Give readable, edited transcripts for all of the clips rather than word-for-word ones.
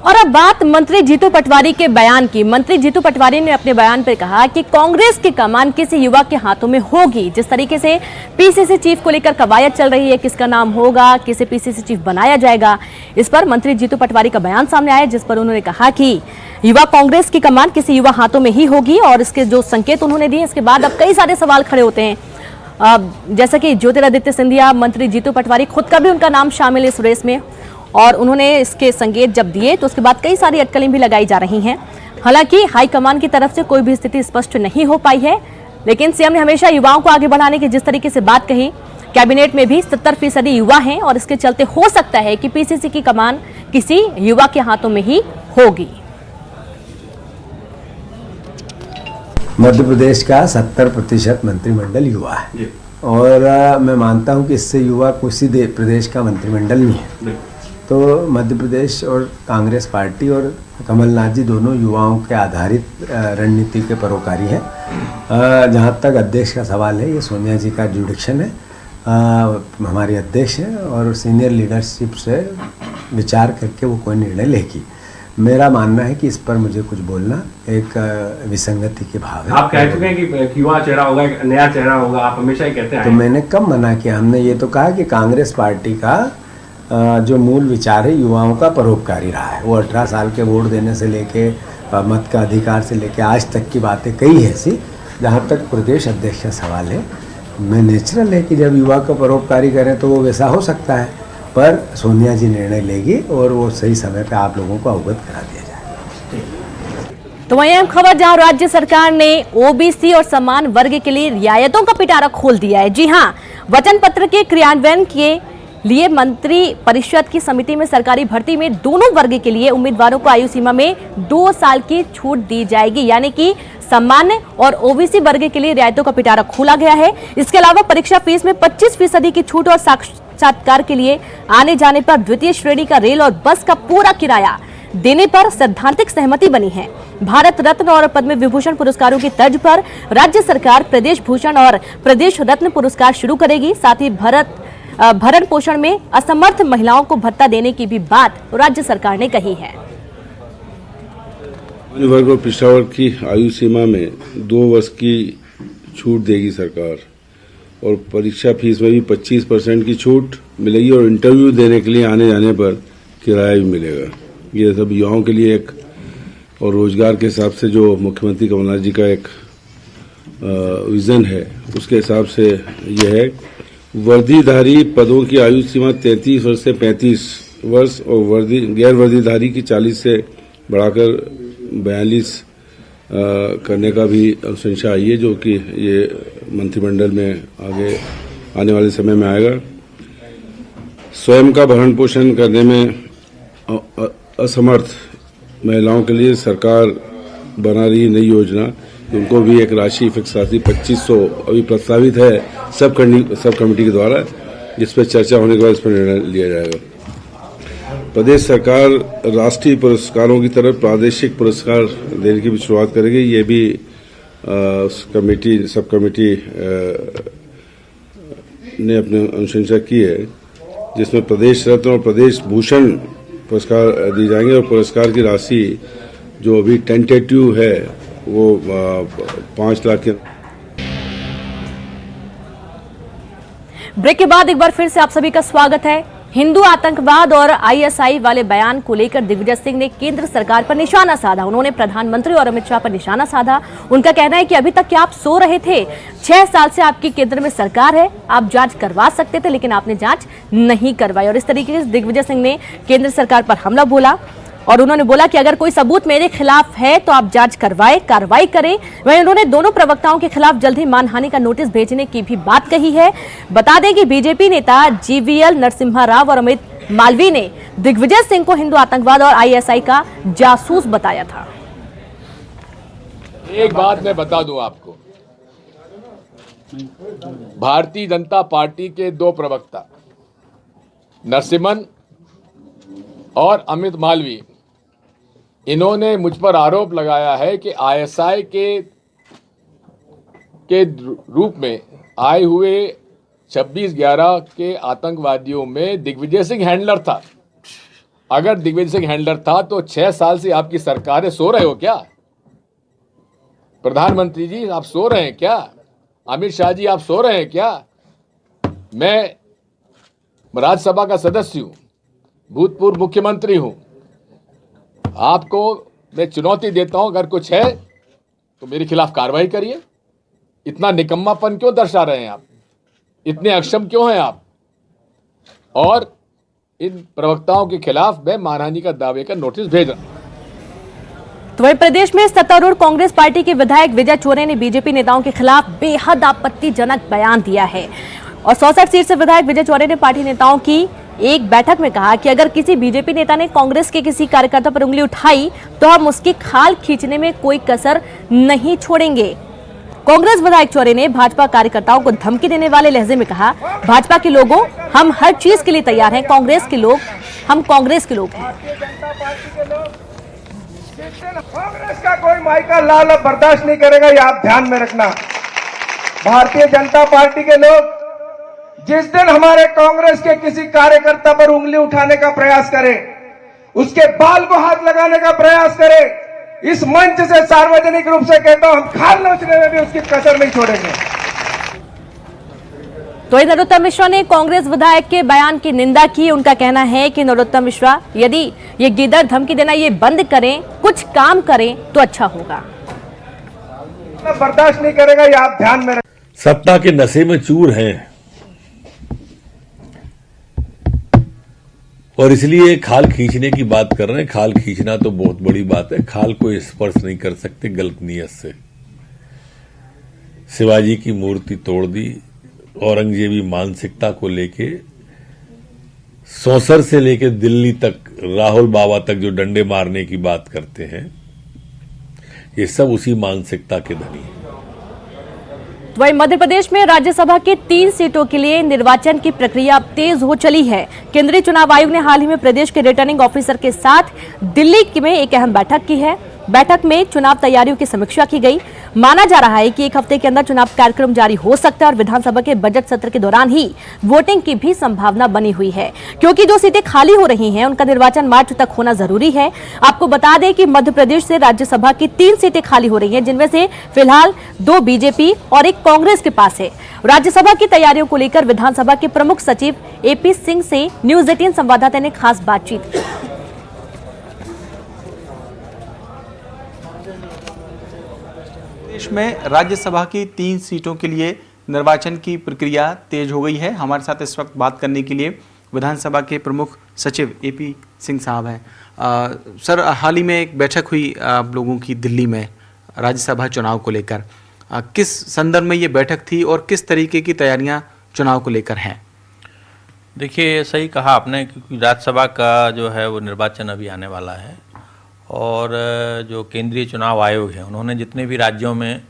और अब बात मंत्री जीतू पटवारी के बयान की। मंत्री जीतू पटवारी ने अपने बयान पर कहा कि कांग्रेस की कमान किसी युवा के हाथों में होगी। जिस तरीके से पीसीसी चीफ को लेकर कवायद चल रही है, किसका नाम होगा, किसे पीसीसी चीफ बनाया जाएगा, इस पर मंत्री जीतू पटवारी का बयान सामने आया, जिस पर उन्होंने कहा कि युवा कांग्रेस की कमान किसी युवा हाथों में ही होगी। और इसके जो संकेत उन्होंने दिए, इसके बाद अब कई सारे सवाल खड़े होते हैं, जैसा कि ज्योतिरादित्य सिंधिया, मंत्री जीतू पटवारी, खुद का भी उनका नाम शामिल है इस रेस में, और उन्होंने इसके संकेत जब दिए तो उसके बाद कई सारी अटकलें भी लगाई जा रही हैं। हालांकि हाईकमान की तरफ से कोई भी स्थिति स्पष्ट नहीं हो पाई है, लेकिन सीएम ने हमेशा युवाओं को आगे बढ़ाने की जिस तरीके से बात कही, कैबिनेट में भी 70% युवा हैं और इसके चलते हो सकता है कि पीसीसी की कमान किसी युवा के हाथों में ही होगी। मध्य प्रदेश का 70% मंत्रिमंडल युवा है और मैं मानता हूं कि इससे युवा किसी प्रदेश का मंत्रिमंडल नहीं है। तो मध्य प्रदेश और कांग्रेस पार्टी और कमलनाथ जी दोनों युवाओं के आधारित रणनीति के परोकारी हैं। जहां तक अध्यक्ष का सवाल है, ये सोनिया जी का जुडिक्शन है, हमारी अध्यक्ष है और सीनियर लीडरशिप से विचार करके वो कोई निर्णय लेगी। मेरा मानना है कि इस पर मुझे कुछ बोलना एक विसंगति के भाव है। आप कह चुके हैं कि युवा चेहरा होगा, एक नया चेहरा होगा, आप हमेशा ही कहते हैं। तो मैंने कब मना किया? हमने ये तो कहा कि कांग्रेस पार्टी का जो मूल विचार है युवाओं का परोपकारी रहा है। वो 18 साल के वोट देने से लेके मत का अधिकार से लेके आज तक की बातें कई है ऐसी। जहाँ तक प्रदेश अध्यक्ष का सवाल है, मैं नेचुरल है कि जब युवा को परोपकारी करें तो वो वैसा हो सकता है, पर सोनिया जी निर्णय लेगी और वो सही समय पे आप लोगों को अवगत करा दिया जाएगा। तो वहीं अहम खबर, जहां राज्य सरकार ने ओबीसी और समान वर्ग के लिए रियायतों का पिटारा खोल दिया है। जी हां, वचन पत्र के क्रियान्वयन के लिए मंत्री परिषद की समिति में सरकारी भर्ती में दोनों वर्ग के लिए उम्मीदवारों को आयु सीमा में 2 साल की छूट दी जाएगी, यानी कि सामान्य और ओबीसी वर्ग के लिए रियायतों का पिटारा खोला गया है। इसके अलावा परीक्षा फीस में 25% की छूट और साक्षात्कार के लिए आने जाने पर द्वितीय श्रेणी का रेल और बस का पूरा किराया देने पर सैद्धांतिक सहमति बनी है। भारत रत्न और पद्म विभूषण पुरस्कारों की तर्ज पर राज्य सरकार प्रदेश भूषण और प्रदेश रत्न पुरस्कार शुरू करेगी। साथ ही भरण पोषण में असमर्थ महिलाओं को भत्ता देने की भी बात राज्य सरकार ने कही है। वर्ग और पिछड़ा वर्ग की आयु सीमा में 2 वर्ष की छूट देगी सरकार, और परीक्षा फीस में भी 25% की छूट मिलेगी और इंटरव्यू देने के लिए आने जाने पर किराया भी मिलेगा। ये सब युवाओं के लिए एक, और रोजगार के हिसाब से जो मुख्यमंत्री कमलनाथ जी का एक विजन है, उसके हिसाब से यह है। वर्दीधारी पदों की आयु सीमा 33 वर्ष से 35 वर्ष और गैर वर्दीधारी की 40 से बढ़ाकर 42 करने का भी अनुशंसा आई है, जो कि ये मंत्रिमंडल में आगे आने वाले समय में आएगा। स्वयं का भरण पोषण करने में असमर्थ महिलाओं के लिए सरकार बना रही नई योजना, उनको भी एक राशि फिक्स राशि 2500 अभी प्रस्तावित है सब कमेटी के द्वारा, जिस पर चर्चा होने के बाद इस पर निर्णय लिया जाएगा। प्रदेश सरकार राष्ट्रीय पुरस्कारों की तरफ प्रादेशिक पुरस्कार देने की भी शुरुआत करेगी। ये भी सब कमेटी ने अपनी अनुशंसा की है, जिसमें प्रदेश रत्न और प्रदेश भूषण पुरस्कार दिए जाएंगे और पुरस्कार की राशि जो अभी टेंटेटिव है वो 5 लाख के। ब्रेक के बाद एक बार फिर से आप सभी का स्वागत है। हिंदू आतंकवाद और आईएसआई वाले बयान को लेकर दिग्विजय सिंह ने केंद्र सरकार पर निशाना साधा। उन्होंने प्रधानमंत्री और अमित शाह पर निशाना साधा। उनका कहना है कि अभी तक क्या आप सो रहे थे? 6 साल से आपकी केंद्र में सरकार है, आप जांच करवा सकते थे, लेकिन आपने जांच नहीं करवाई। और इस तरीके से दिग्विजय सिंह ने केंद्र सरकार पर हमला बोला और उन्होंने बोला कि अगर कोई सबूत मेरे खिलाफ है तो आप जांच करवाएं, कार्रवाई करें। वहीं उन्होंने दोनों प्रवक्ताओं के खिलाफ जल्द ही मानहानि का नोटिस भेजने की भी बात कही है। बता दें कि बीजेपी नेता जीवीएल नरसिम्हा राव और अमित मालवीय ने दिग्विजय सिंह को हिंदू आतंकवाद और आईएसआई का जासूस बताया था। एक बात मैं बता दूं आपको, भारतीय जनता पार्टी के 2 प्रवक्ता नरसिम्हन और अमित मालवीय, इन्होंने मुझ पर आरोप लगाया है कि आईएसआई के रूप में आए हुए 26/11 के आतंकवादियों में दिग्विजय सिंह हैंडलर था। अगर दिग्विजय सिंह हैंडलर था तो 6 साल से आपकी सरकार है, सो रहे हो क्या? प्रधानमंत्री जी आप सो रहे हैं क्या? अमित शाह जी आप सो रहे हैं क्या? मैं राज्यसभा का सदस्य हूं, भूतपूर्व मुख्यमंत्री हूं, आपको मैं चुनौती देता हूं, अगर कुछ है तो मेरे खिलाफ कार्रवाई करिए। इतना निकम्मापन क्यों दर्शा रहे हैं आप? इतने अक्षम क्यों हैं आप? और इन प्रवक्ताओं के खिलाफ मैं मानहानि का दावे का नोटिस भेज रहा हूं। तो वहीं प्रदेश में सत्तारूढ़ कांग्रेस पार्टी के विधायक विजय चौरे ने बीजेपी नेताओं के खिलाफ बेहद आपत्तिजनक बयान दिया है और 64 सीट से विधायक विजय चौरे ने पार्टी नेताओं की एक बैठक में कहा कि अगर किसी बीजेपी नेता ने कांग्रेस के किसी कार्यकर्ता पर उंगली उठाई तो हम उसकी खाल खींचने में कोई कसर नहीं छोड़ेंगे। कांग्रेस विधायक चौरे ने भाजपा कार्यकर्ताओं को धमकी देने वाले लहजे में कहा, भाजपा के लोगों हम हर चीज के लिए तैयार हैं, कांग्रेस के लोग हम कांग्रेस के लोग हैं। कांग्रेस का कोई माइका लाल अब बर्दाश्त नहीं करेगा, ये आप ध्यान में रखना। भारतीय जनता पार्टी के लोग जिस दिन हमारे कांग्रेस के किसी कार्यकर्ता पर उंगली उठाने का प्रयास करें, उसके बाल को हाथ लगाने का प्रयास करें, इस मंच से सार्वजनिक रूप से कहता हूं, हम खाल नोचने में भी उसकी कसर नहीं छोड़ेंगे। तो नरोत्तम मिश्रा ने कांग्रेस विधायक के बयान की निंदा की। उनका कहना है कि नरोत्तम मिश्रा यदि ये गिदर धमकी देना ये बंद करें, कुछ काम करें तो अच्छा होगा। बर्दाश्त नहीं करेगा, ये आप ध्यान में रखें। सत्ता के नशे में चूर हैं और इसलिए खाल खींचने की बात कर रहे हैं। खाल खींचना तो बहुत बड़ी बात है, खाल को स्पर्श नहीं कर सकते गलत नीयत से। शिवाजी की मूर्ति तोड़ दी, औरंगजेबी मानसिकता को लेके सौसर से लेके दिल्ली तक, राहुल बाबा तक जो डंडे मारने की बात करते हैं, ये सब उसी मानसिकता के धनी हैं। वहीं मध्य प्रदेश में राज्यसभा की 3 सीटों के लिए निर्वाचन की प्रक्रिया अब तेज हो चली है। केंद्रीय चुनाव आयोग ने हाल ही में प्रदेश के रिटर्निंग ऑफिसर के साथ दिल्ली में एक अहम बैठक की है। बैठक में चुनाव तैयारियों की समीक्षा की गई। माना जा रहा है कि एक हफ्ते के अंदर चुनाव कार्यक्रम जारी हो सकता है और विधानसभा के बजट सत्र के दौरान ही वोटिंग की भी संभावना बनी हुई है, क्योंकि जो सीटें खाली हो रही हैं उनका निर्वाचन मार्च तक होना जरूरी है। आपको बता दें कि मध्य प्रदेश से राज्यसभा की 3 सीटें खाली हो रही हैं, जिनमें से फिलहाल 2 बीजेपी और 1 कांग्रेस के पास है। राज्यसभा की तैयारियों को लेकर विधानसभा के प्रमुख सचिव एपी सिंह से न्यूज 18 संवाददाता ने खास बातचीत की। देश में राज्यसभा की 3 सीटों के लिए निर्वाचन की प्रक्रिया तेज हो गई है। हमारे साथ इस वक्त बात करने के लिए विधानसभा के प्रमुख सचिव एपी सिंह साहब हैं। सर, हाल ही में एक बैठक हुई आप लोगों की दिल्ली में राज्यसभा चुनाव को लेकर। किस संदर्भ में ये बैठक थी और किस तरीके की तैयारियां चुनाव को लेकर हैं? देखिए, सही कहा आपने, क्योंकि राज्यसभा का जो है वो निर्वाचन अभी आने वाला है और जो केंद्रीय चुनाव आयोग है उन्होंने जितने भी राज्यों में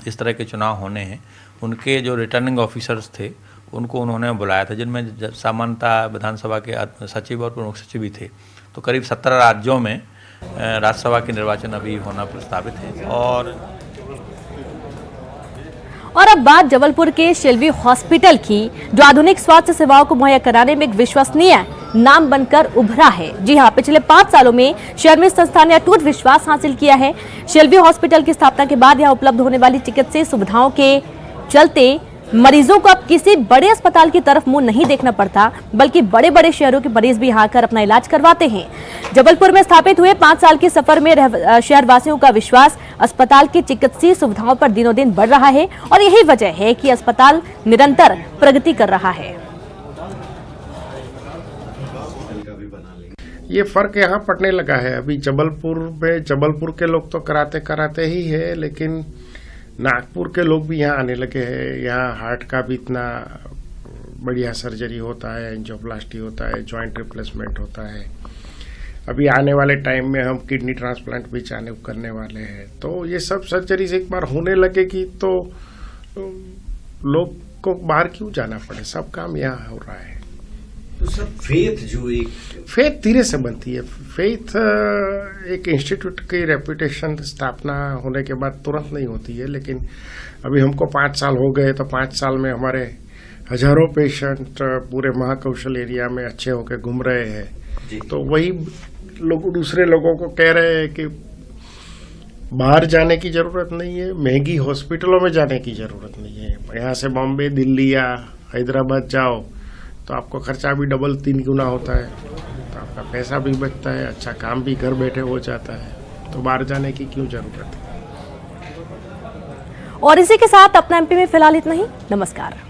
इस तरह के चुनाव होने हैं उनके जो रिटर्निंग ऑफिसर्स थे उनको उन्होंने बुलाया था, जिनमें सामान्यतः विधानसभा के सचिव और प्रमुख सचिव भी थे। तो करीब 17 राज्यों में राज्यसभा के निर्वाचन अभी होना प्रस्तावित है। और अब बात जबलपुर के शेल्वी हॉस्पिटल की, जो आधुनिक स्वास्थ्य सेवाओं को मुहैया कराने में एक विश्वसनीय नाम बनकर उभरा है। जी हां, पिछले 5 सालों में शहर में इस संस्थान ने अटूट विश्वास हासिल किया है। शेल्वी हॉस्पिटल की स्थापना के बाद यहां उपलब्ध होने वाली चिकित्सीय सुविधाओं के चलते मरीजों को अब किसी बड़े अस्पताल की तरफ मुंह नहीं देखना पड़ता, बल्कि बड़े बड़े शहरों के मरीज भी यहाँ आकर अपना इलाज करवाते हैं। जबलपुर में स्थापित हुए 5 साल के सफर में शहरवासियों का विश्वास अस्पताल की चिकित्सीय सुविधाओं पर दिनों दिन बढ़ रहा है और यही वजह है कि अस्पताल निरंतर प्रगति कर रहा है। ये फर्क यहाँ पड़ने लगा है। अभी जबलपुर में जबलपुर के लोग तो कराते ही है, लेकिन नागपुर के लोग भी यहाँ आने लगे हैं। यहाँ हार्ट का भी इतना बढ़िया सर्जरी होता है, एंजियोप्लास्टी होता है, जॉइंट रिप्लेसमेंट होता है। अभी आने वाले टाइम में हम किडनी ट्रांसप्लांट भी करने वाले हैं। तो ये सब सर्जरीज एक बार होने लगेगी तो लोग को बाहर क्यों जाना पड़े, सब काम यहाँ हो रहा है। तो सर, फेथ धीरे से बनती है। फेथ एक इंस्टीट्यूट की रेपुटेशन स्थापना होने के बाद तुरंत नहीं होती है, लेकिन अभी हमको 5 साल हो गए, तो 5 साल में हमारे हजारों पेशेंट पूरे महाकौशल एरिया में अच्छे होकर घूम रहे हैं। तो वही लोग दूसरे लोगों को कह रहे हैं कि बाहर जाने की जरूरत नहीं है, महंगी हॉस्पिटलों में जाने की जरूरत नहीं है। यहाँ से बॉम्बे, दिल्ली या हैदराबाद जाओ तो आपको खर्चा भी डबल 3 गुना होता है, तो आपका पैसा भी बचता है, अच्छा काम भी घर बैठे हो जाता है, तो बाहर जाने की क्यों जरूरत है। और इसी के साथ अपना एमपी में फिलहाल इतना ही। नमस्कार।